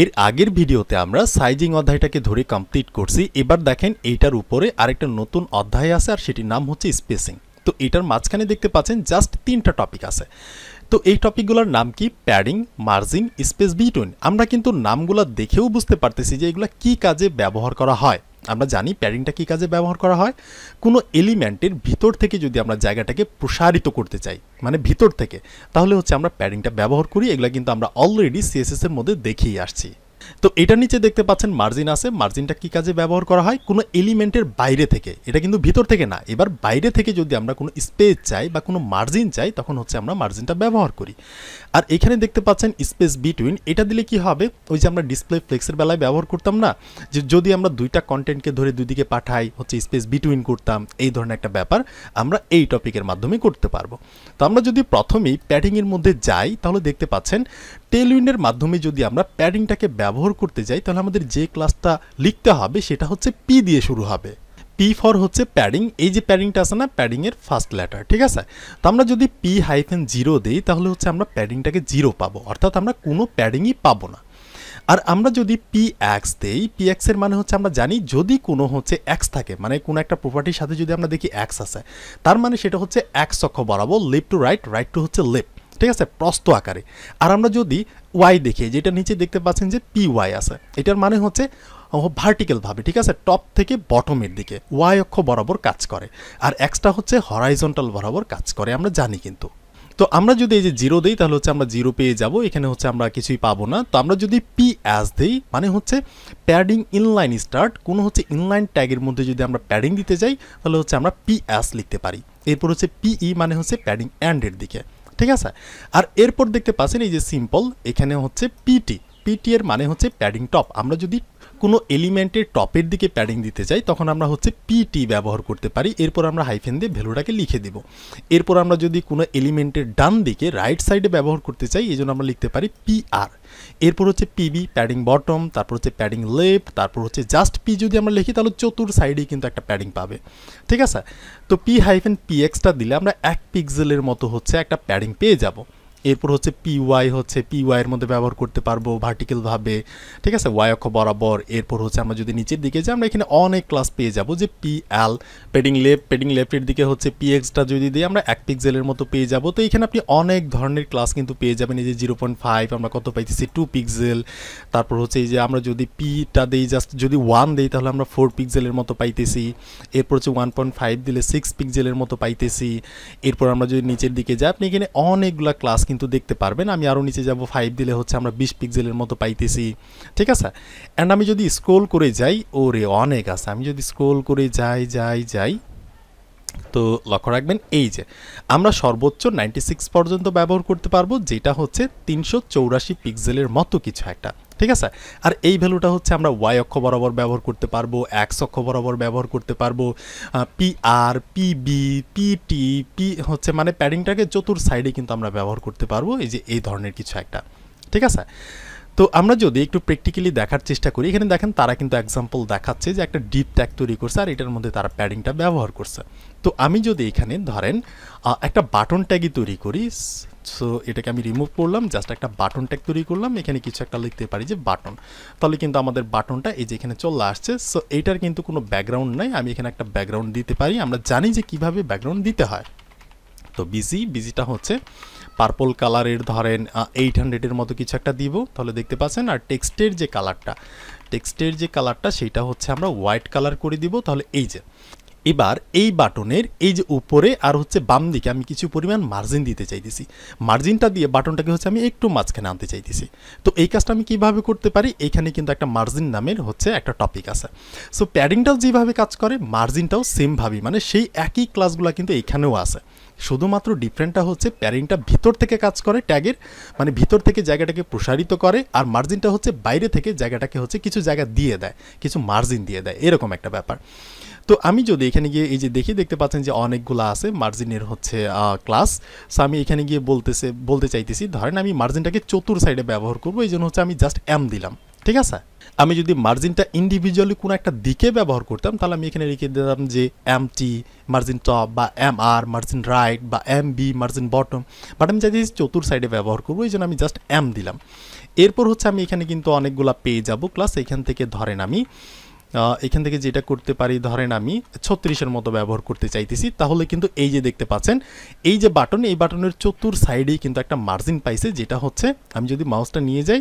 এর আগের ভিডিওতে আমরা সাইজিং অধ্যায়টাকে ধরে কমপ্লিট করছি। এবার দেখেন এইটার উপরে আরেকটা নতুন অধ্যায় আছে আর সেটির নাম হচ্ছে স্পেসিং। তো এটার মাঝখানে দেখতে পাচ্ছেন জাস্ট 3টা টপিক আছে। তো এই টপিকগুলোর নাম কি? Padding, margin, space between. আমরা কিন্তু নামগুলো দেখেও বুঝতে পারতেছি যে এগুলো কি কাজে ব্যবহার করা হয়। আমরা জানি প্যাডিংটা কি কাজে ব্যবহার করা হয়। কোনো এলিমেন্টের ভিতর থেকে যদি আমরা জায়গাটাকে প্রসারিত করতে চাই, মানে ভিতর থেকে, তাহলে হচ্ছে আমরা প্যাডিংটা ব্যবহার করি। এগুলো কিন্তু আমরা অলরেডি সিএসএস এর মধ্যে দেখেই আসছি। তো এটার নিচে দেখতে পাচ্ছেন মার্জিন আছে। মার্জিনটা কি কাজে ব্যবহার করা হয়? কোনো এলিমেন্টের বাইরে থেকে, এটা কিন্তু ভিতর থেকে না। এবার বাইরে থেকে যদি আমরা কোনো স্পেস চাই বা কোনো মার্জিন চাই, তখন হচ্ছে আমরা মার্জিনটা ব্যবহার করি। আর এখানে দেখতে পাচ্ছেন স্পেস বিটুইন। এটা দিলে কি হবে? ওই যে আমরা ডিসপ্লে ফ্লেক্সের বেলায় ব্যবহার করতাম না, যে যদি আমরা দুইটা কন্টেন্টকে ধরে দুদিকে পাঠাই, হচ্ছে স্পেস বিটুইন করতাম, এই ধরনের একটা ব্যাপার আমরা এই টপিকের মাধ্যমে করতে পারবো। তো আমরা যদি প্রথমেই প্যাডিংয়ের মধ্যে যাই, তাহলে দেখতে পাচ্ছেন টেলউইন্ডের মাধ্যমে যদি আমরা প্যাডিংটাকে ব্যবহার করতে যাই, তাহলে আমাদের যে ক্লাসটা লিখতে হবে সেটা হচ্ছে পি দিয়ে শুরু হবে। পি ফর হচ্ছে প্যাডিং। এই যে প্যাডিংটা আছে না, প্যাডিংয়ের ফার্স্ট লেটার, ঠিক আছে? তো আমরা যদি P-0 দিই, তাহলে হচ্ছে আমরা প্যাডিংটাকে 0 পাবো, অর্থাৎ আমরা কোনো প্যাডিংই পাবো না। আর আমরা যদি PX দেই, PX এর মানে হচ্ছে আমরা জানি যদি কোনো হচ্ছে X থাকে, মানে কোনো একটা প্রপার্টির সাথে যদি আমরা দেখি X আছে, তার মানে সেটা হচ্ছে X অক্ষ বরাবর, left to right, right two হচ্ছে লেফট, ঠিক আছে, প্রস্থ আকারে। আর আমরা যদি ওয়াই দেখি, যেটা নিচে দেখতে পাচ্ছেন যে PY আছে, এটার মানে হচ্ছে ভার্টিক্যাল ভাবে, ঠিক আছে, টপ থেকে বটমের দিকে ওয়াই অক্ষ বরাবর কাজ করে। আর এক্সটা হচ্ছে হরাইজন্টাল বরাবর কাজ করে, আমরা জানি। কিন্তু তো আমরা যদি এই যে 0 দিই, তাহলে হচ্ছে আমরা 0 পেয়ে যাব, এখানে হচ্ছে আমরা কিছুই পাবো না। তো আমরা যদি PS দিই, মানে হচ্ছে প্যাডিং ইনলাইন স্টার্ট, কোনো হচ্ছে ইনলাইন ট্যাগের মধ্যে যদি আমরা প্যাডিং দিতে যাই, তাহলে হচ্ছে আমরা PS লিখতে পারি। এরপর হচ্ছে PE, মানে হচ্ছে প্যাডিং এন্ডের দিকে, ঠিক আছে। আর এরপর দেখতে পাচ্ছেন এই যে সিম্পল, এখানে হচ্ছে পিটি এর মানে হচ্ছে প্যাডিং টপ। আমরা যদি কোনো এলিমেন্টের টপের দিকে প্যাডিং দিতে চাই, তখন আমরা হচ্ছে পিটি ব্যবহার করতে পারি। এরপর আমরা হাইফেন দিয়ে ভ্যালুটাকে লিখে দিব। এরপর আমরা যদি কোনো এলিমেন্টের ডান দিকে রাইট সাইডে ব্যবহার করতে চাই, এই জন্য আমরা লিখতে পারি PR। এরপর হচ্ছে পিবি, প্যাডিং বটম, তারপর হচ্ছে প্যাডিং লেফট, তারপর হচ্ছে জাস্ট পি যদি আমরা লিখি, তাহলে চতুর সাইডেই কিন্তু একটা প্যাডিং পাবে, ঠিক আছে। তো P-PXটা দিলে আমরা 1 পিক্সেলের মতো হচ্ছে একটা প্যাডিং পেয়ে যাব। এরপর হচ্ছে PY, হচ্ছে PY এর মধ্যে ব্যবহার করতে পারবো ভার্টিক্যাল ভাবে, ঠিক আছে, ওয়াই অক্ষ বরাবর। এরপর হচ্ছে আমরা যদি নিচের দিকে যাই, আমরা এখানে অনেক ক্লাস পেয়ে যাব, যে PL, প্যাডিং লেফটের দিকে হচ্ছে PXটা যদি দিই, আমরা 1 পিক্সেলের মতো পেয়ে যাব। তো এখানে আপনি অনেক ধরনের ক্লাস কিন্তু পেয়ে যাবেন। এই যে 0.5 আমরা কত পাইতেছি, 2 পিক্সেল। তারপর হচ্ছে এই যে আমরা যদি Pটা দিই, জাস্ট যদি 1 দিই, তাহলে আমরা 4 পিক্সেলের মতো পাইতেছি। এরপর হচ্ছে 1.5 দিলে 6 পিক্সেলের মতো পাইতেছি। এরপর আমরা যদি নিচের দিকে যাই, আপনি এখানে অনেকগুলা ক্লাস কিন্তু দেখতে পারবেন। আমি আরও নিচে যাব, 5 দিলে হচ্ছে আমরা 20 পিক্সেলের মতো পাইতেছি, ঠিক আছে। অ্যান্ড আমি যদি স্ক্রোল করে যাই, ওরে অনেক আছে। আমি যদি স্ক্রোল করে যাই, তো লক্ষ্য রাখবেন এই যে আমরা সর্বোচ্চ 96 পর্যন্ত ব্যবহার করতে পারবো, যেটা হচ্ছে 384 পিক্সেলের মতো কিছু একটা, ঠিক আছে। আর এই ভ্যালুটা হচ্ছে আমরা ওয়াই অক্ষ বরাবর ব্যবহার করতে পারবো, এক্স অক্ষ বরাবর ব্যবহার করতে পারবো, PR, PB, PT, হচ্ছে মানে প্যাডিংটাকে চতুর সাইডে কিন্তু আমরা ব্যবহার করতে পারবো, এই যে এই ধরনের কিছু একটা, ঠিক আছে। তো আমরা যদি একটু প্র্যাকটিক্যালি দেখার চেষ্টা করি, এখানে দেখেন তারা কিন্তু এক্সাম্পল দেখাচ্ছে যে একটা ডিপ ট্যাগ তৈরি করছে আর এটার মধ্যে তারা প্যাডিংটা ব্যবহার করছে। তো আমি যদি এখানে ধরেন একটা বাটন ট্যাগই তৈরি করি, সো এটাকে আমি রিমুভ করলাম, জাস্ট একটা বাটন ট্যাগ তৈরি করলাম, এখানে কিছু একটা লিখতে পারি যে বাটন, তাহলে কিন্তু আমাদের বাটনটা এই যে এখানে চলে আসছে। সো এইটার কিন্তু কোনো ব্যাকগ্রাউন্ড নাই, আমি এখানে একটা ব্যাকগ্রাউন্ড দিতে পারি। আমরা জানি যে কিভাবে ব্যাকগ্রাউন্ড দিতে হয়। তো বিজিটা হচ্ছে পার্পল কালারের, ধরেন 800-এর মতো কিছু একটা দিব, তাহলে দেখতে পাচ্ছেন। আর টেক্সটের যে কালারটা সেটা হচ্ছে আমরা হোয়াইট কালার করে দিব, তাহলে এই যে এবার এই বাটনের এই যে উপরে আর হচ্ছে বাম দিকে আমি কিছু পরিমাণ মার্জিন দিতে চাইতেছি। মার্জিনটা দিয়ে বাটনটাকে হচ্ছে আমি একটু মাঝখানে আনতে চাইতেছি। তো এই কাজটা আমি কিভাবে করতে পারি? এখানে কিন্তু একটা মার্জিন নামের হচ্ছে একটা টপিক আছে। সো প্যাডিংটাও যেভাবে কাজ করে, মার্জিনটাও সেমভাবেই, মানে সেই একই ক্লাসগুলো কিন্তু এখানেও আছে। শুধুমাত্র ডিফারেন্টটা হচ্ছে প্যাডিংটা ভিতর থেকে কাজ করে, ট্যাগের মানে ভিতর থেকে জায়গাটাকে প্রসারিত করে, আর মার্জিনটা হচ্ছে বাইরে থেকে জায়গাটাকে হচ্ছে কিছু জায়গা দিয়ে দেয়, কিছু মার্জিন দিয়ে দেয়, এরকম একটা ব্যাপার। তো আমি যদি এখানে গিয়ে এই যে দেখতে পাচ্ছেন যে অনেকগুলো আছে মার্জিনের হচ্ছে ক্লাস। সো আমি এখানে গিয়ে বলতে চাইতেছি, ধরেন আমি মার্জিনটাকে চতুর সাইডে ব্যবহার করবো, এই জন্য হচ্ছে আমি জাস্ট M দিলাম, ঠিক আছে। আমি যদি মার্জিনটা ইন্ডিভিজুয়ালি কোনো একটা দিকে ব্যবহার করতাম তাহলে আমি এখানে লিখে দিতাম যে MT মার্জিন টপ বা MR মার্জিন রাইট বা MB মার্জিন বটম, বাট আমি চাইছি চতুর সাইডে ব্যবহার করবো, এই জন্য আমি জাস্ট M দিলাম। এরপর হচ্ছে আমি এখানে কিন্তু অনেকগুলা পেয়ে যাব ক্লাস, এখান থেকে ধরেন আমি এখান থেকে যেটা করতে পারি, ধরেন আমি 36-এর মতো ব্যবহার করতে চাইতেছি, তাহলে কিন্তু এই যে দেখতে পাচ্ছেন এই যে বাটন, এই বাটনের চতুর সাইডেই কিন্তু একটা মার্জিন পাইছে, যেটা হচ্ছে আমি যদি মাউসটা নিয়ে যাই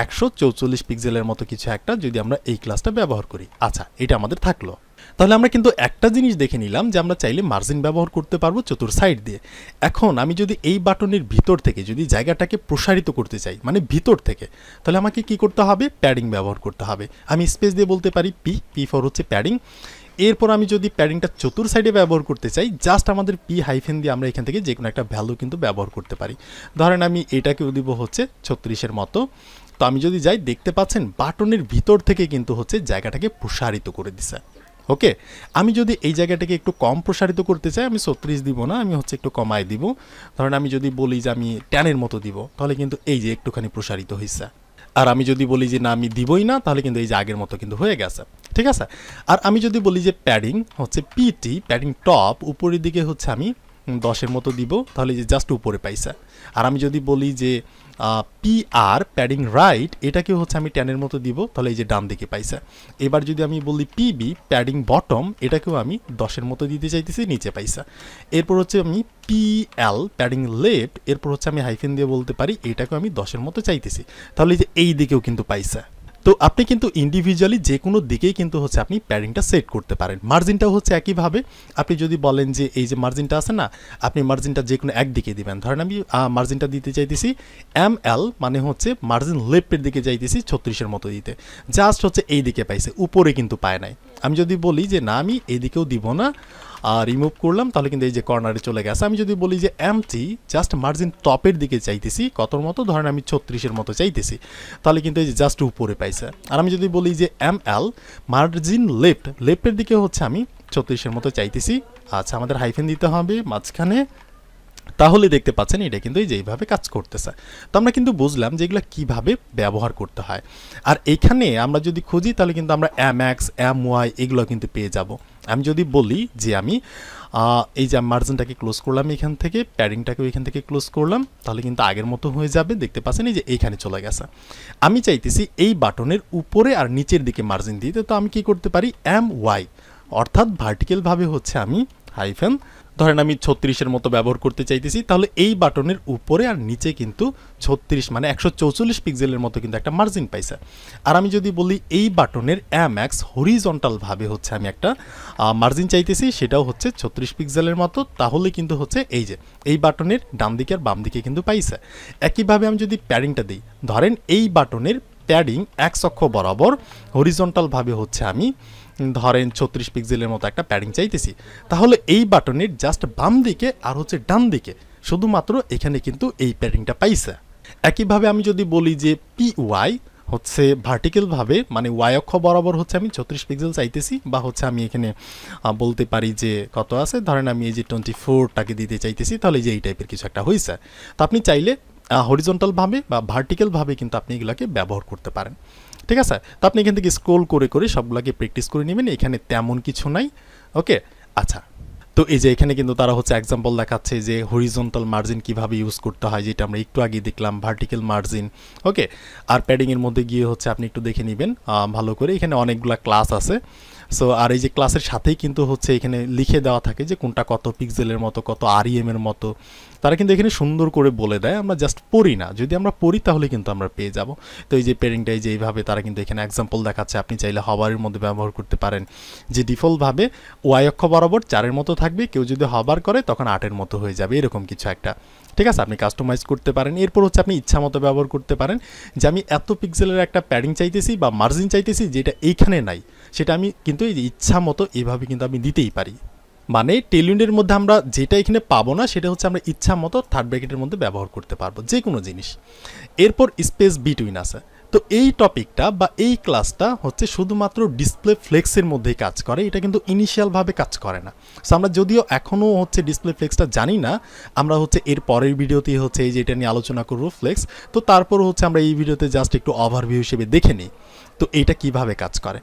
144 পিক্সেলের মতো কিছু একটা, যদি আমরা এই ক্লাসটা ব্যবহার করি। আচ্ছা, এটা আমাদের থাকলো। তাহলে আমরা কিন্তু একটা জিনিস দেখে নিলাম যে আমরা চাইলে মার্জিন ব্যবহার করতে পারবো চতুর সাইড দিয়ে। এখন আমি যদি এই বাটনের ভিতর থেকে যদি জায়গাটাকে প্রসারিত করতে চাই, মানে ভিতর থেকে, তাহলে আমাকে কি করতে হবে? প্যাডিং ব্যবহার করতে হবে। আমি স্পেস দিয়ে বলতে পারি পি ফর হচ্ছে প্যাডিং। এরপর আমি যদি প্যাডিংটা চতুর সাইডে ব্যবহার করতে চাই, জাস্ট আমাদের পি হাইফেন দিয়ে আমরা এখান থেকে যে কোনো একটা ভ্যালু কিন্তু ব্যবহার করতে পারি। ধরেন আমি এটাকেও দিব হচ্ছে 36-এর মতো। তো আমি যদি যাই, দেখতে পাচ্ছেন বাটনের ভিতর থেকে কিন্তু হচ্ছে জায়গাটাকে প্রসারিত করে দিছে। ওকে, আমি যদি এই জায়গাটাকে একটু কম প্রসারিত করতে চাই, আমি 36 দিব না, আমি হচ্ছে একটু কমায় দিব। ধরেন আমি যদি বলি যে আমি 10-এর মতো দিব, তাহলে কিন্তু এই যে একটুখানি প্রসারিত হয়েছে। আর আমি যদি বলি যে না আমি দিবই না, তাহলে কিন্তু এই যে আগের মতো কিন্তু হয়ে গেছে, ঠিক আছে। আর আমি যদি বলি যে প্যাডিং হচ্ছে পিটি, প্যাডিং টপ উপরের দিকে হচ্ছে আমি 10-এর মতো দিব, তাহলে যে জাস্ট উপরে পাইছে। আর আমি যদি বলি যে PR প্যাডিং রাইট, এটাকে হচ্ছে আমি 10-এর মতো দিব, তাহলে এই যে ডান দিকে পাইছে। এবার যদি আমি বলি PB প্যাডিং বটম, এটাকেও আমি 10-এর মতো দিতে চাইতেছি, নিচে পাইছে। এরপর হচ্ছে আমি PL প্যাডিং লেফট, এরপর হচ্ছে আমি হাইফেন দিয়ে বলতে পারি এটাকেও আমি 10-এর মতো চাইতেছি, তাহলে এই যে এই দিকেও কিন্তু পাইছে। তো আপনি কিন্তু ইন্ডিভিজুয়ালি যে কোনো দিকেই কিন্তু হচ্ছে আপনি প্যাডিংটা সেট করতে পারেন। মার্জিনটাও হচ্ছে একইভাবে, আপনি যদি বলেন যে এই যে মার্জিনটা আছে না, আপনি মার্জিনটা যে কোনো একদিকে দিবেন। ধরেন আমি মার্জিনটা দিতে চাইতেছি ML, মানে হচ্ছে মার্জিন লেফটের দিকে চাইতেছি 36-এর মতো দিতে, জাস্ট হচ্ছে এই দিকে পাইছে, উপরে কিন্তু পায় নাই। আমি যদি বলি যে না আমি এদিকেও দিব না, রিমুভ করলাম, তাহলে কিন্তু এই যে কর্নারে চলে গেছে। আমি যদি বলি যে MT জাস্ট মার্জিন টপের দিকে চাইতেছি, কতর মতো, ধরেন আমি 36-এর মতো চাইতেছি, তাহলে কিন্তু এই যে জাস্ট উপরে পাইছে। আর আমি যদি বলি যে ML মার্জিন লেফটের দিকে হচ্ছে আমি 36-এর মতো চাইতেছি, আচ্ছা আমাদের হাইফেন দিতে হবে মাঝখানে, তাহলে দেখতে পাচ্ছেন এটা কিন্তু এই যে এইভাবে কাজ করতেছে। তো আমরা কিন্তু বুঝলাম যে এগুলো কীভাবে ব্যবহার করতে হয়। আর এইখানে আমরা যদি খুঁজি তাহলে কিন্তু আমরা MX MY এগুলো কিন্তু পেয়ে যাব। আমি যদি বলি যে আমি এই যে মার্জিনটাকে ক্লোজ করলাম এখান থেকে, প্যাডিংটাকেও এখান থেকে ক্লোজ করলাম, তাহলে কিন্তু আগের মতো হয়ে যাবে। দেখতে পাচ্ছেন এই যে এইখানে চলে গেছে। আমি চাইতেছি এই বাটনের উপরে আর নিচের দিকে মার্জিন দিতে, তো আমি কি করতে পারি MY, অর্থাৎ ভার্টিক্যালভাবে হচ্ছে আমি হাইফেন, ধরেন আমি 36-এর মতো ব্যবহার করতে চাইতেছি, তাহলে এই বাটনের উপরে আর নিচে কিন্তু 36 মানে 144 পিক্সেলের মতো কিন্তু একটা মার্জিন পাইছে। আর আমি যদি বলি এই বাটনের MX হরিজন্টালভাবে হচ্ছে আমি একটা মার্জিন চাইতেছি, সেটাও হচ্ছে 36 পিক্সেলের মতো, তাহলে কিন্তু হচ্ছে এই যে এই বাটনের ডান দিকে আর বাম দিকে কিন্তু পাইছে। একইভাবে আমি যদি প্যাডিংটা দিই, ধরেন এই বাটনের প্যাডিং X অক্ষ বরাবর হরিজন্টালভাবে হচ্ছে আমি ধরেন 36 পিক্সেলের মতো একটা প্যাডিং চাইতেছি, তাহলে এই বাটনের জাস্ট বাম দিকে আর হচ্ছে ডান দিকে শুধুমাত্র এখানে কিন্তু এই প্যাডিংটা পাইছে। একইভাবে আমি যদি বলি যে PY হচ্ছে ভার্টিক্যালভাবে, মানে ওয়াই অক্ষ বরাবর হচ্ছে আমি 36 পিক্সেল চাইতেছি, বা হচ্ছে আমি এখানে বলতে পারি যে কত আছে, ধরেন আমি এই যে 24টাকে দিতে চাইতেছি, তাহলে যে এই টাইপের কিছু একটা হয়েছে। তো আপনি চাইলে হরিজন্টালভাবে বা ভার্টিক্যালভাবে কিন্তু আপনি এগুলোকে ব্যবহার করতে পারেন, ঠিক আছে। তো আপনি এখান থেকে স্ক্রোল করে করে সবগুলোকে প্র্যাকটিস করে নেবেন, এখানে তেমন কিছু নাই। ওকে, আচ্ছা। তো এই যে এখানে কিন্তু তারা হচ্ছে এক্সাম্পল দেখাচ্ছে যে হরিজন্টাল মার্জিন কিভাবে ইউজ করতে হয়, যেটা আমরা একটু আগে দেখলাম, ভার্টিক্যাল মার্জিন। ওকে, আর প্যাডিংয়ের মধ্যে গিয়ে হচ্ছে আপনি একটু দেখে নেবেন ভালো করে, এখানে অনেকগুলো ক্লাস আছে। সো আর এই যে ক্লাসের সাথেই কিন্তু হচ্ছে এখানে লিখে দেওয়া থাকে যে কোনটা কত পিক্সেলের মতো, কত REM এর মতো, তারা কিন্তু এখানে সুন্দর করে বলে দেয়। আমরা জাস্ট পড়ি না, যদি আমরা পড়ি তাহলে কিন্তু আমরা পেয়ে যাব। তো এই যে প্যাডিংটা এই যে এইভাবে তারা কিন্তু এখানে এক্সাম্পল দেখাচ্ছে, আপনি চাইলে হবারের মধ্যে ব্যবহার করতে পারেন, যে ডিফল্টভাবে ওয়াই অক্ষ বরাবর 4-এর মতো থাকবে, কেউ যদি হবার করে তখন 8-এর মতো হয়ে যাবে, এরকম কিছু একটা, ঠিক আছে। আপনি কাস্টমাইজ করতে পারেন। এরপর হচ্ছে আপনি ইচ্ছা মতো ব্যবহার করতে পারেন, যে আমি এত পিক্সেলের একটা প্যাডিং চাইতেছি বা মার্জিন চাইতেছি যেটা এইখানে নাই, সেটা আমি কিন্তু এই যে ইচ্ছা মতো এইভাবে কিন্তু আমি দিতেই পারি। মানে টেলউইন্ডের মধ্যে আমরা যেটা এখানে পাবো না, সেটা হচ্ছে আমরা ইচ্ছা মতো থার্ড ব্র্যাকেটের মধ্যে ব্যবহার করতে পারবো যে কোনো জিনিস। এরপর স্পেস বিটুইন আছে, তো এই টপিকটা বা এই ক্লাসটা হচ্ছে শুধুমাত্র ডিসপ্লে ফ্লেক্সের মধ্যেই কাজ করে, এটা কিন্তু ইনিশিয়ালভাবে কাজ করে না। সো আমরা যদিও এখনও হচ্ছে ডিসপ্লে ফ্লেক্সটা জানি না, আমরা হচ্ছে এর পরের ভিডিওতেই হচ্ছে এই যে এটা নিয়ে আলোচনা করবো ফ্লেক্স। তো তারপর হচ্ছে আমরা এই ভিডিওতে জাস্ট একটু ওভারভিউ হিসেবে দেখে নিই তো এইটা কিভাবে কাজ করে।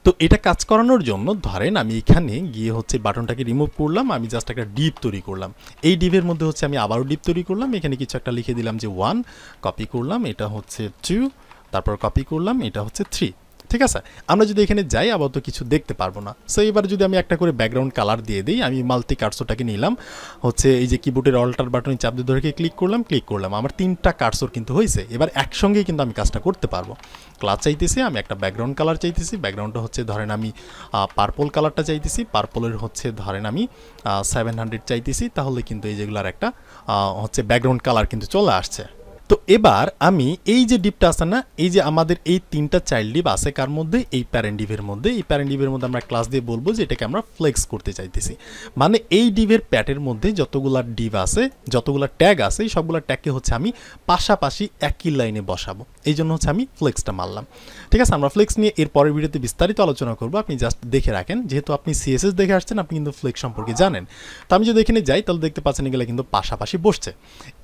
তো এটা কাজ করানোর জন্য ধরেন আমি এখানে গিয়ে হচ্ছে বাটনটাকে রিমুভ করলাম, আমি জাস্ট একটা ডিপ তৈরি করলাম। এই ডিপের মধ্যে হচ্ছে আমি আবারও ডিপ তৈরি করলাম, এখানে কিছু একটা লিখে দিলাম যে 1, কপি করলাম, এটা হচ্ছে 2, তারপর কপি করলাম, এটা হচ্ছে 3। ঠিক আছে, আমরা যদি এখানে যাই আবার তো কিছু দেখতে পারবো না। সো এবার যদি আমি একটা করে ব্যাকগ্রাউন্ড কালার দিয়ে দিই, আমি মাল্টি কার্সরটাকে নিলাম, হচ্ছে এই যে কিবোর্ডের অল্টার বাটনে চাপ দিয়ে ধরে ক্লিক করলাম, আমার 3টা কার্সর কিন্তু হয়েছে। এবার একসঙ্গেই কিন্তু আমি কাজটা করতে পারবো। ক্লাস চাইতেছি, আমি একটা ব্যাকগ্রাউন্ড কালার চাইতেছি, ব্যাকগ্রাউন্ডটা হচ্ছে ধরেন আমি পার্পল কালারটা চাইতেছি, পার্পলের হচ্ছে ধরেন আমি 700 চাইতেছি, তাহলে কিন্তু এই যেগুলার একটা হচ্ছে ব্যাকগ্রাউন্ড কালার কিন্তু চলে আসছে। তো এবার আমি এই যে ডিপটা আছে না, এই যে আমাদের এই 3টা চাইল্ড ডিপ আছে কার মধ্যে, এই প্যারেন্ট ডিপের মধ্যে। এই প্যারেন্ট ডিপের মধ্যে আমরা ক্লাস দিয়ে বলবো যে এটাকে আমরা ফ্লেক্স করতে চাইতেছি। মানে এই ডিপের প্যাটের মধ্যে যতগুলা ডিপ আছে, যতগুলা ট্যাগ আছে, সবগুলা ট্যাগকে হচ্ছে আমি পাশাপাশি একই লাইনে বসাবো, এই জন্য হচ্ছে আমি ফ্লেক্সটা মারলাম। ঠিক আছে, আমরা ফ্লেক্স নিয়ে এর পরের ভিডিওতে বিস্তারিত আলোচনা করবো, আপনি জাস্ট দেখে রাখেন। যেহেতু আপনি সিএসএস দেখে আসছেন, আপনি কিন্তু ফ্লেক্স সম্পর্কে জানেন। তো আমি যদি এখানে যাই তাহলে দেখতে পাচ্ছেন এগুলো কিন্তু পাশাপাশি বসছে।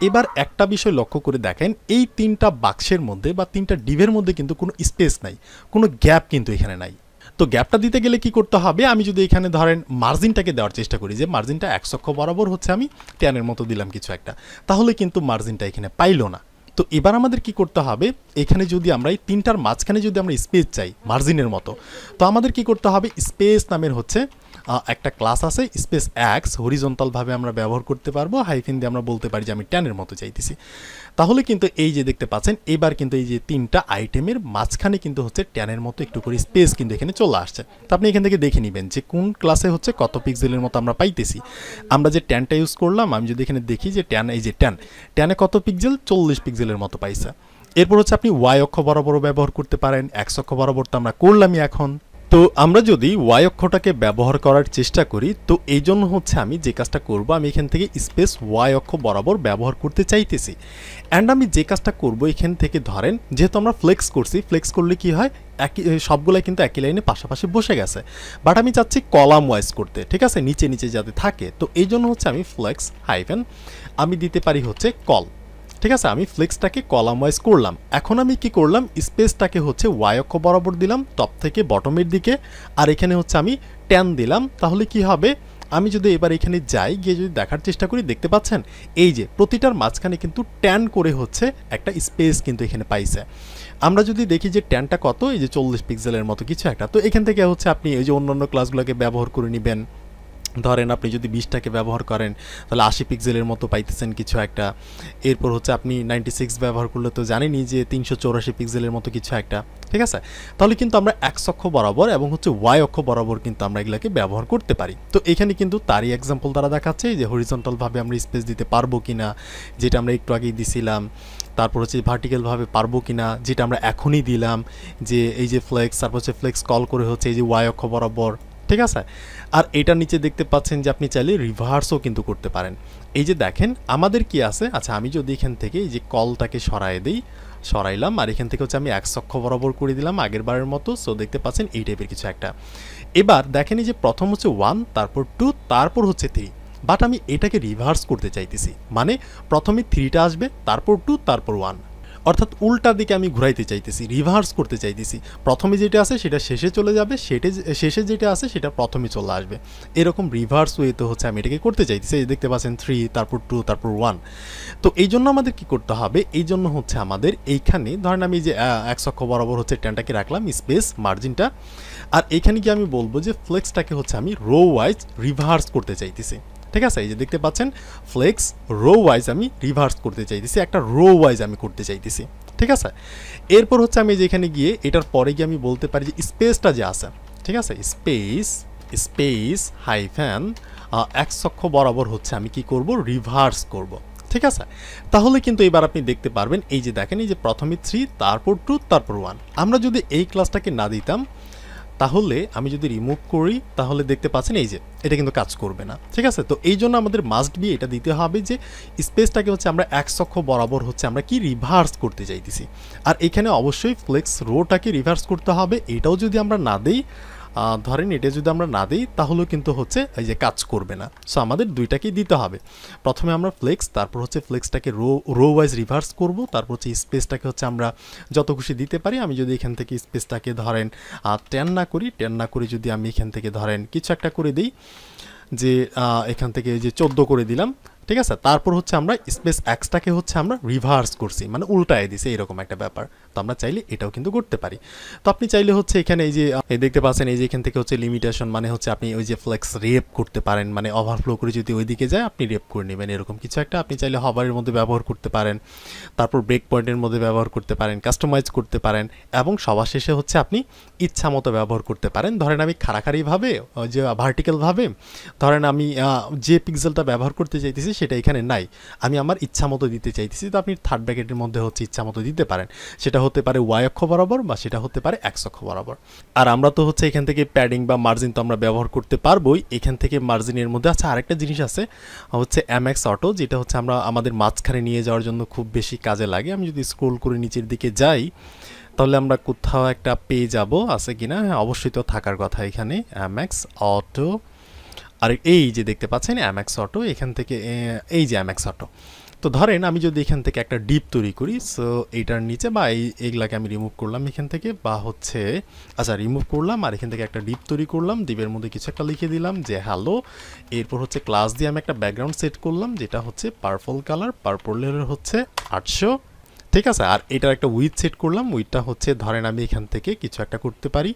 এবার একটা বিষয় লক্ষ্য করে দেখেন, এই 3টা বাক্সের মধ্যে বা 3টা ডিপের মধ্যে কিন্তু কোনো স্পেস নাই, কোনো গ্যাপ কিন্তু এখানে নাই। তো গ্যাপটা দিতে গেলে কি করতে হবে, আমি যদি এখানে ধরেন মার্জিনটাকে দেওয়ার চেষ্টা করি, যে মার্জিনটা 1 অক্ষ বরাবর হচ্ছে আমি 10-এর মতো দিলাম কিছু একটা, তাহলে কিন্তু মার্জিনটা এখানে পাইলো না। তো এবার আমাদের কি করতে হবে, এখানে যদি আমরা এই 3টার মাঝখানে যদি আমরা স্পেস চাই মার্জিনের মতো, তো আমাদের কি করতে হবে, স্পেস নামের হচ্ছে একটা ক্লাস আছে, স্পেস এক্স, হরিজন্টালভাবে আমরা ব্যবহার করতে পারবো, হাইফেন দিয়ে আমরা বলতে পারি যে আমি 10-এর মতো চাইতেছি। তাহলে কিন্তু এই যে দেখতে পাচ্ছেন, এবার কিন্তু এই যে 3টা আইটেমের মাঝখানে কিন্তু হচ্ছে 10-এর মতো একটু করে স্পেস কিন্তু এখানে চলে আসছে। তো আপনি এখান থেকে দেখে নেবেন যে কোন ক্লাসে হচ্ছে কত পিক্সেলের মতো আমরা পাইতেছি। আমরা যে 10টা ইউজ করলাম, আমি যদি এখানে দেখি যে 10, এই যে 10-এ কত পিক্সেল, 40 পিক্সেলের মতো পাইছে। এরপর হচ্ছে আপনি ওয়াই অক্ষ বরাবরও ব্যবহার করতে পারেন, এক্স অক্ষ বরাবর তো আমরা করলামই এখন। তো আমরা যদি ওয়াই অক্ষটাকে ব্যবহার করার চেষ্টা করি, তো এই জন্য হচ্ছে আমি যে কাজটা করব, আমি এখান থেকে স্পেস ওয়াই অক্ষ বরাবর ব্যবহার করতে চাইতেছি। অ্যান্ড আমি যে কাজটা করব, এখান থেকে ধরেন যেহেতু আমরা ফ্লেক্স করছি, ফ্লেক্স করলে কি হয়, একই সবগুলাই কিন্তু একই লাইনে পাশাপাশি বসে গেছে, বাট আমি চাচ্ছি কলাম ওয়াইজ করতে। ঠিক আছে, নিচে নিচে যাতে থাকে। তো এই জন্য হচ্ছে আমি ফ্লেক্স হাইফেন আমি দিতে পারি হচ্ছে কল। ঠিক আছে, আমি ফ্লেক্সটাকে কলাম ওয়াইজ করলাম। এখন আমি কি করলাম, স্পেসটাকে হচ্ছে ওয়াই অক্ষ বরাবর দিলাম টপ থেকে বটমের দিকে, আর এখানে হচ্ছে আমি 10 দিলাম। তাহলে কি হবে, আমি যদি এবার এখানে যাই, গিয়ে যদি দেখার চেষ্টা করি, দেখতে পাচ্ছেন এই যে প্রতিটার মাঝখানে কিন্তু 10 করে হচ্ছে একটা স্পেস কিন্তু এখানে পাইছে। আমরা যদি দেখি যে 10টা কত, এই যে 40 পিক্সেলের মতো কিছু একটা। তো এখান থেকে হচ্ছে আপনি এই যে অন্যান্য ক্লাসগুলোকে ব্যবহার করে নেবেন। ধরেন আপনি যদি 20টাকে ব্যবহার করেন তাহলে 80 পিক্সেলের মতো পাইতেছেন কিছু একটা। এরপর হচ্ছে আপনি 96 ব্যবহার করলে তো জানেনই যে 384 পিক্সেলের মতো কিছু একটা। ঠিক আছে, তাহলে কিন্তু আমরা এক্স অক্ষ বরাবর এবং হচ্ছে ওয়াই অক্ষ বরাবর কিন্তু আমরা এগুলাকে ব্যবহার করতে পারি। তো এখানে কিন্তু তারই এক্সাম্পল দ্বারা দেখাচ্ছে যে হরিজন্টালভাবে আমরা স্পেস দিতে পারবো কিনা, যেটা আমরা একটু আগেই দিছিলাম। তারপর হচ্ছে ভার্টিক্যালভাবে পারবো কিনা, যেটা আমরা এখনই দিলাম, যে এই যে ফ্লেক্স, তারপর হচ্ছে ফ্লেক্স কল করে হচ্ছে এই যে ওয়াই অক্ষ বরাবর। ঠিক আছে, আর এটার নিচে দেখতে পাচ্ছেন যে আপনি চাইলে রিভার্সও কিন্তু করতে পারেন। এই যে দেখেন আমাদের কি আছে, আচ্ছা আমি যদি এখান থেকে এই যে কলটাকে সরাইলাম, আর এখান থেকে হচ্ছে আমি এক্স অক্ষ বরাবর করে দিলাম আগের বারের মতো। সো দেখতে পাচ্ছেন এই টাইপের কিছু একটা। এবার দেখেন এই যে প্রথম হচ্ছে 1, তারপর 2, তারপর হচ্ছে 3, বাট আমি এটাকে রিভার্স করতে চাইতেছি। মানে প্রথমে 3টা আসবে, তারপর 2, তারপর 1, অর্থাৎ উল্টা দিকে আমি ঘুরাইতে চাইতেছি, রিভার্স করতে চাইতেছি। প্রথমে যেটা আছে সেটা শেষে চলে যাবে, শেষে যেটা আছে সেটা প্রথমে চলে আসবে। এরকম রিভার্স ওয়েতে হচ্ছে আমি এটাকে করতে চাইতেছি। এই দেখতে পাচ্ছেন 3, তারপর 2, তারপর 1। তো এই জন্য আমাদের কি করতে হবে, এই জন্য হচ্ছে আমাদের এইখানে ধরেন আমি যে এক্স অক্ষ বরাবর হচ্ছে 10টাকে রাখলাম স্পেস মার্জিনটা, আর এইখানে কি আমি বলবো যে ফ্লেক্সটাকে হচ্ছে আমি রো ওয়াইজ রিভার্স করতে চাইতেছি। ঠিক আছে, এই যে দেখতে পাচ্ছেন ফ্লেক্স রো ওয়াইজ আমি রিভার্স করতে চাইতেছি, একটা রো ওয়াইজ আমি করতে চাইতেছি। ঠিক আছে, এরপর হচ্ছে আমি যেখানে গিয়ে এটার পরে গিয়ে আমি বলতে পারি যে স্পেসটা যে আছে, ঠিক আছে, স্পেস হাইফেন এক্স অক্ষ বরাবর হচ্ছে আমি কি করব, রিভার্স করব। ঠিক আছে, তাহলে কিন্তু এবার আপনি দেখতে পারবেন এই যে দেখেন এই যে প্রথমে 3, তারপর 2, তারপর 1। আমরা যদি এই ক্লাসটাকে না দিতাম তাহলে আমি যদি রিমুভ করি তাহলে দেখতে পাচ্ছেন এই যে এটা কিন্তু কাজ করবে না, ঠিক আছে। তো এই জন্য আমাদের মাস্ট বি এটা দিতে হবে যে স্পেসটাকে হচ্ছে আমরা এক্স অক্ষ বরাবর হচ্ছে আমরা কি রিভার্স করতে চাইতেছি। আর এখানে অবশ্যই ফ্লেক্স রোটাকে রিভার্স করতে হবে। এটাও যদি আমরা না দিই, ধরেন এটা যদি আমরা না দিই তাহলেও কিন্তু হচ্ছে এই যে কাজ করবে না। সো আমাদের দুইটাকেই দিতে হবে। প্রথমে আমরা ফ্লেক্স, তারপর হচ্ছে ফ্লেক্সটাকে রো ওয়াইজ রিভার্স করব, তারপর হচ্ছে স্পেসটাকে হচ্ছে আমরা যত খুশি দিতে পারি। আমি যদি এখান থেকে স্পেসটাকে ধরেন 10 না করি যদি আমি এখান থেকে ধরেন কিছু একটা করে দিই, যে এখান থেকে যে 14 করে দিলাম, ঠিক আছে। তারপর হচ্ছে আমরা স্পেস এক্সটাকে হচ্ছে আমরা রিভার্স করছি, মানে উল্টায় দিছি, এরকম একটা ব্যাপার। তো আমরা চাইলে এটাও কিন্তু করতে পারি। তো আপনি চাইলে হচ্ছে এখানে এই যে দেখতে পাচ্ছেন এই যে এখান থেকে হচ্ছে লিমিটেশন, মানে হচ্ছে আপনি ওই যে ফ্লেক্স রেপ করতে পারেন, মানে ওভারফ্লো করে যদি ওইদিকে যায় আপনি রেপ করে নেবেন, এরকম কিছু একটা। আপনি চাইলে হভারের মধ্যে ব্যবহার করতে পারেন, তারপর ব্রেক পয়েন্টের মধ্যে ব্যবহার করতে পারেন, কাস্টমাইজ করতে পারেন, এবং সবার শেষে হচ্ছে আপনি ইচ্ছা মতো ব্যবহার করতে পারেন। ধরেন আমি খাড়াখাড়িভাবে যে ভার্টিক্যালভাবে ধরেন আমি যে পিক্সেলটা ব্যবহার করতে চাইতেছি সেটা এখানে নাই, আমি আমার ইচ্ছা মতো দিতে চাইতেছি। তো আপনি থার্ড ব্র্যাকেটের মধ্যে হচ্ছে ইচ্ছা মতো দিতে পারেন। সেটা হতে পারে ওয়াই অক্ষ বরাবর বা সেটা হতে পারে এক্স অক্ষ বরাবর। আর আমরা তো হচ্ছে এখান থেকে প্যাডিং বা মার্জিন তো আমরা ব্যবহার করতে পারবোই। এখান থেকে মার্জিনের মধ্যে আচ্ছা আরেকটা জিনিস আছে হচ্ছে এমএক্স অটো, যেটা হচ্ছে আমরা আমাদের মাঝখানে নিয়ে যাওয়ার জন্য খুব বেশি কাজে লাগে। আমি যদি স্ক্রোল করে নিচের দিকে যাই তাহলে আমরা কোথাও একটা পেয়ে যাব, আছে কিনা? হ্যাঁ, অবশ্যই তো থাকার কথা এখানে এমএক্স অটো। আর এই যে দেখতে পাচ্ছেন এমএক্স অটো, এখান থেকে এই যে এমএক্স অটো। তো ধরেন আমি যদি এখান থেকে একটা ডিপ তৈরি করি, সো এইটার নিচে বা এইগুলাকে আমি রিমুভ করলাম এখান থেকে, বা হচ্ছে আচ্ছা রিমুভ করলাম আর এখান থেকে একটা ডিপ তৈরি করলাম, ডিপের মধ্যে কিছু একটা লিখে দিলাম যে হ্যালো। এরপর হচ্ছে ক্লাস দিয়ে আমি একটা ব্যাকগ্রাউন্ড সেট করলাম যেটা হচ্ছে পার্পল কালার, পার্পলের হচ্ছে 800, ঠিক আছে। আর এটার একটা উইথ সেট করলাম, উইথটা হচ্ছে ধরেন আমি এখান থেকে কিছু একটা করতে পারি,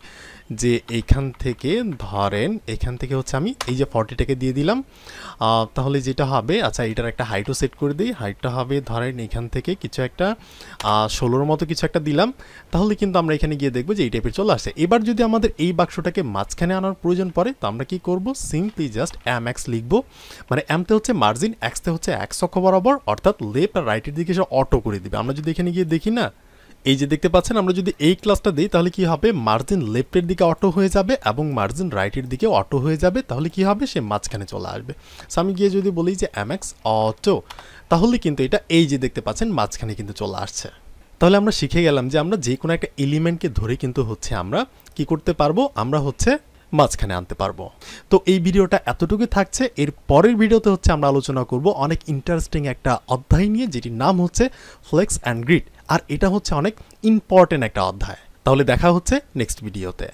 যে এইখান থেকে ধরেন এখান থেকে হচ্ছে আমি এই যে 40টাকে দিয়ে দিলাম। তাহলে যেটা হবে, আচ্ছা এটার একটা হাইটও সেট করে দিই, হাইটটা হবে ধরেন এখান থেকে কিছু একটা 16 মতো কিছু একটা দিলাম। তাহলে কিন্তু আমরা এখানে গিয়ে দেখবো যে এই টাইপের চলে আসে। এবার যদি আমাদের এই বাক্সটাকে মাঝখানে আনার প্রয়োজন পড়ে তো আমরা কি করব, সিম্পলি জাস্ট এম এক্স লিখবো, মানে এমতে হচ্ছে মার্জিন, এক্সতে হচ্ছে এক্স অক্ষ বরাবর, অর্থাৎ লেফট আর রাইটের দিকে সে অটো করে দিবে। আমরা যদি এখানে গিয়ে দেখি না, এই যে দেখতে পাচ্ছেন আমরা যদি এই ক্লাসটা দিই তাহলে কি হবে, মার্জিন লেফটের দিকে অটো হয়ে যাবে এবং মার্জিন রাইটের দিকে অটো হয়ে যাবে। তাহলে কি হবে, সে মাঝখানে চলে আসবে। সো আমি গিয়ে যদি বলি যে এমএক্স অটো, তাহলে কিন্তু এটা এই যে দেখতে পাচ্ছেন মাঝখানে কিন্তু চলে আসছে। তাহলে আমরা শিখে গেলাম যে আমরা যে কোনো একটা এলিমেন্টকে ধরে কিন্তু হচ্ছে আমরা কি করতে পারবো, আমরা হচ্ছে মাঝখানে আনতে পারবো। তো এই ভিডিওটা এতটুকু থাকছে। এর পরের ভিডিওতে হচ্ছে আমরা আলোচনা করব অনেক ইন্টারেস্টিং একটা অধ্যায় নিয়ে, যেটির নাম হচ্ছে ফ্লেক্স অ্যান্ড গ্রিড। আর এটা হচ্ছে অনেক ইম্পর্টেন্ট একটা অধ্যায়। তাহলে দেখা হচ্ছে নেক্সট ভিডিওতে।